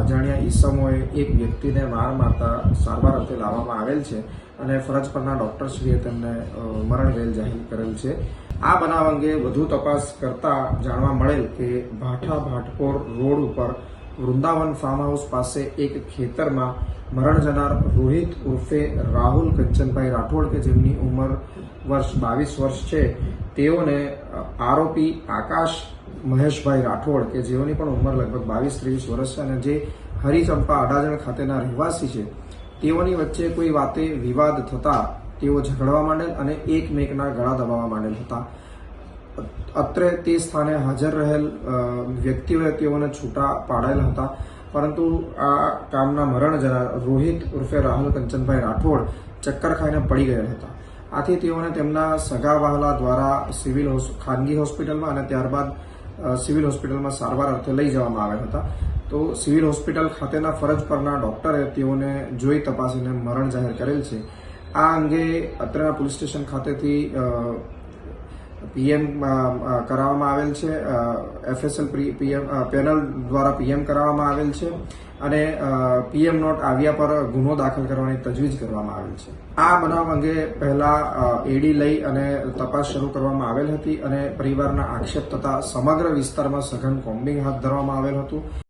અજાણ્યા ઈસમોએ એક વ્યક્તિને માર મારતા સારવાર અર્થે લાવવામાં આવેલ છે અને ફરજ પરના ડોક્ટરશ્રીએ તેમને મરણ ગયેલ જાહેર કરેલ છે. આ બનાવ અંગે વધુ તપાસ કરતા જાણવા મળેલ કે ભાઠા ભાટપોર રોડ ઉપર વૃંદાવન ફાર્મ હાઉસ પાસે એક ખેતરમાં મરણ જનાર રોહિત ઉર્ફે રાહુલ કંચનભાઈ રાઠોડ કે જેમની ઉંમર વર્ષ 22 વર્ષ છે, તેઓને આરોપી આકાશ મહેશભાઈ રાઠોડ કે જેઓની પણ ઉંમર લગભગ 22-23 વર્ષ છે અને જે હરિચંપા અડાજણ ખાતેના રહેવાસી છે, તેઓની વચ્ચે કોઈ વાતે વિવાદ થતા તેઓ ઝઘડવા માંડેલ અને એકમેકના ગળા દબાવવા માંડેલ હતા. અત્રે તે સ્થાને હાજર રહેલ વ્યક્તિઓએ તેઓને છૂટા પાડેલ હતા, પરંતુ આ કામના મરણ જનાર રોહિત ઉર્ફે રાહુલ કંચનભાઈ રાઠોડ ચક્કર ખાઈને પડી ગયેલ હતા. આથી તેઓને તેમના સગા વહાલા દ્વારા ખાનગી હોસ્પિટલમાં અને ત્યારબાદ સિવિલ હોસ્પિટલમાં સારવાર અર્થે લઈ જવામાં આવ્યા હતા. તો સિવિલ હોસ્પિટલ ખાતેના ફરજ પરના ડોક્ટરે તેઓને જોઈ તપાસીને મરણ જાહેર કરેલ છે. આ અંગે અત્રેના પોલીસ સ્ટેશન ખાતેથી પીએમ કરાવવામાં આવેલ છે, FSL પેનલ દ્વારા પીએમ કરાવવામાં આવેલ છે અને પીએમ નોટ આવ્યા પર ગુનો દાખલ કરવાની તજવીજ કરવામાં આવેલ છે. આ બનાવ અંગે પહેલા એડી લઈ અને તપાસ શરૂ કરવામાં આવેલ હતી અને પરિવારના આક્ષેપ થતા સમગ્ર વિસ્તારમાં સઘન કોમ્બિંગ હાથ ધરવામાં આવેલ હતું.